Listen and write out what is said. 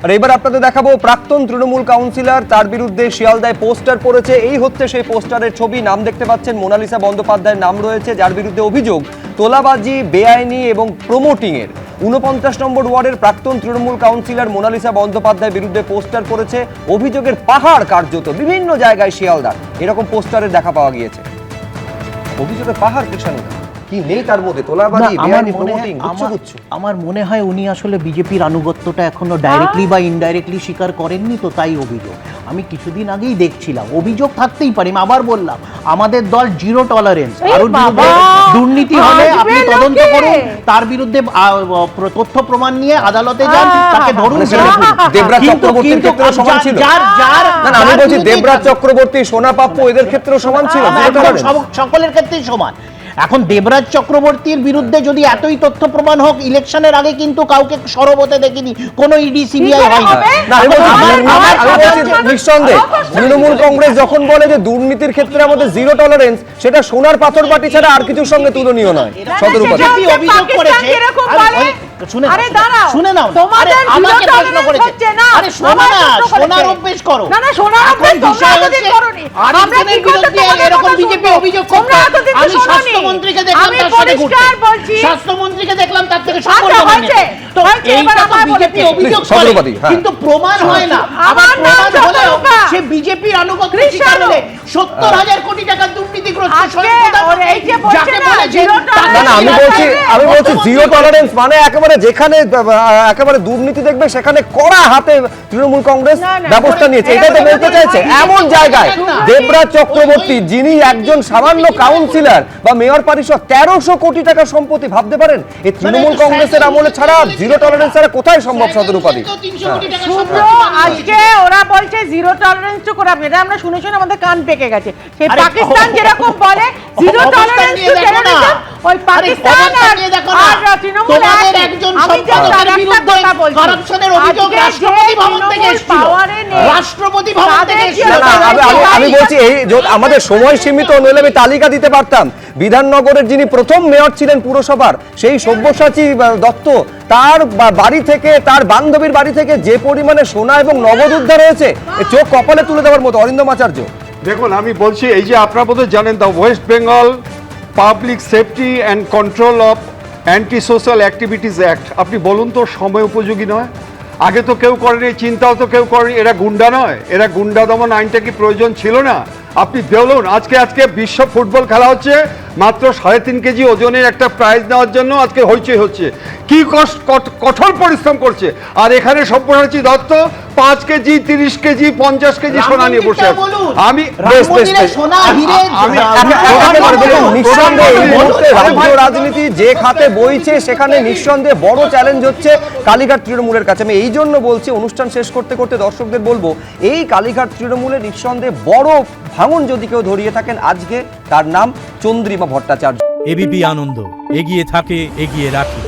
আর এবার আপনাদের দেখাবো প্রাক্তন তৃণমূল কাউন্সিলর, তার বিরুদ্ধে শিয়ালদায় পোস্টার পড়েছে। এই হচ্ছে সেই পোস্টারের ছবি। নাম দেখতে পাচ্ছেন, মোনালিসা বন্দ্যোপাধ্যায়ের নাম রয়েছে, যার বিরুদ্ধে অভিযোগ তোলাবাজি, বেআইনি এবং প্রমোটিং এর। 49 নম্বর ওয়ার্ডের প্রাক্তন তৃণমূল কাউন্সিলর মোনালিসা বন্দ্যোপাধ্যায়ের বিরুদ্ধে পোস্টার পড়েছে। অভিযোগের পাহাড়, কার্যত বিভিন্ন জায়গায় শিয়ালদার এরকম পোস্টারের দেখা পাওয়া গিয়েছে। অভিযোগের পাহাড় কৃষাণু কি নেই তার মধ্যে, তোলাবাজি, বেআইনি, প্রমোটিং, আমার মনে হয় উনি আসলে বিজেপির আনুগত্যটা এখনো ডাইরেক্টলি বা ইনডাইরেক্টলি স্বীকার করেননি, তো তাই অভিযোগ। আমি কিছুদিন আগেই দেখছিলাম, অভিযোগ থাকতেই পারে, আমি আবার বললাম আমাদের দল জিরো টলারেন্স। কারোর বিরুদ্ধে দুর্নীতি হলে আপনি তদন্ত করুন, তার বিরুদ্ধে তথ্য প্রমাণ নিয়ে আদালতে যান, তাকে ধরুন। দেবরাজ চক্রবর্তীর ক্ষেত্রে সমান ছিল। আমি বলছি দেবরাজ চক্রবর্তী, সোনা পাপ্পু এদের ক্ষেত্রেও সমান ছিল, সকলের ক্ষেত্রেই সমান। এখন দেবরাজ চক্রবর্তীর বিরুদ্ধে যদি এতই তথ্য প্রমাণ হোক, ইলেকশনের আগে কিন্তু কাউকে সরব হতে দেখিনি, কোনো ইডি সিবিআই হয় না। নিঃসন্দেহে তৃণমূল কংগ্রেস যখন বলে যে দুর্নীতির ক্ষেত্রে আমাদের জিরো টলারেন্স, সেটা সোনার পাথর বাটি ছাড়া আর কিছুর সঙ্গে তুলনীয় নয়। বিজেপি অভিযোগ করেছে, শুনে নাও, আমাকে প্রশ্ন করেছে, আরে শোনা না, শোনার অভ্যেস করো। এখন বিষয় হচ্ছে আরেকজনের বিরুদ্ধে এরকম বিজেপি অভিযোগ করছে। আমি স্বাস্থ্যমন্ত্রীকে দেখলাম তার সাথে ঘুরতে, স্বাস্থ্যমন্ত্রীকে দেখলাম তার থেকে সম্পর্ক নেই। তো এইটা তো বিজেপি অভিযোগ করে, কিন্তু প্রমাণ হয় না। আবার প্রমাণ হলেও সে বিজেপির আনুগত্য স্বীকার হলে 70,000 কোটি টাকা দুর্নীতিগ্রস্ত যাকে বলে আমি বলছি জিরো টলারেন্স মানে একেবারে দুর্নীতি দেখবে সেখানে কড়া হাতে তৃণমূল কংগ্রেস ব্যবস্থা নিয়েছে, এটাই তো বলতে চাইছে। এমন জায়গায় দেবরাজ চক্রবর্তী, যিনি একজন সামান্য কাউন্সিলর বা মেয়র পরিষদ, 1300 কোটি টাকা সম্পত্তি, ভাবতে পারেন? এই তৃণমূল কংগ্রেসের আমলে ছাড়া জিরো টলারেন্স ছাড়া কোথায় সম্ভব সদর উপাধি? আজকে ওরা বলছে জিরো টলারেন্স টু করাপশন, এটা আমরা শুনে শুনে আমাদের কান পেকে গেছে। সেই পাকিস্তান যেরকম বলে জিরো টলারেন্স টু টেররিজম, ওই পাকিস্তান আর তৃণমূল একজন সম্পাদকের বিরুদ্ধে কারাপশনের অভিযোগ রাষ্ট্রপতি ভবন থেকে এসেছিল, রাষ্ট্রপতি ভবন থেকে এসেছিল। আমি বলছি এই আমাদের সময় সীমিত, নইলে আমি তালিকা দিতে পারতাম। বিধাননগরের যিনি প্রথম মেয়র ছিলেন পুরসভার, সেই সব্যসাচী দত্ত, তার বাড়ি থেকে, তার বান্ধবীর বাড়ি থেকে যে পরিমাণে সোনা এবং নগদ উদ্ধার হয়েছে, চোখ কপালে তুলে দেওয়ার মতো। অরিন্দম আচার্য, দেখুন, আমি বলছি, এই যে আপনারা বোধহয় জানেন, the West Bengal public safety and control of anti social activities act, আপনি বলুন তো সময় উপযোগী নয়? আগে তো কেউ করেনি, চিন্তাও তো কেউ করেনি। এরা গুন্ডা নয়? এরা গুন্ডা দমন আইনটা কি প্রয়োজন ছিল না? আপনি বলুন, আজকে বিশ্ব ফুটবল খেলা হচ্ছে, মাত্র 3.5 কেজি ওজনের একটা প্রাইজ নেওয়ার জন্য আজকে হইচই হচ্ছে। কি কঠোর পরিশ্রম করছে। আর এখানে Sabyasachi Dutta 5 KG, 30 KG, 50 KG সোনা নিয়ে বসে আছে। আমি রাজনীতি যে খাতে বইছে, সেখানে নিঃসন্দেহে বড় চ্যালেঞ্জ হচ্ছে কালীঘাট তৃণমূলের কাছে। আমি এই জন্য বলছি, অনুষ্ঠান শেষ করতে করতে দর্শকদের বলবো, এই কালীঘাট তৃণমূলের নিঃসন্দেহে বড় ভাঙন যদি কেউ ধরিয়ে থাকেন আজকে, তার নাম চন্দ্রিমা ভট্টাচার্য। এবিপি আনন্দ, এগিয়ে থাকে, এগিয়ে রাখে।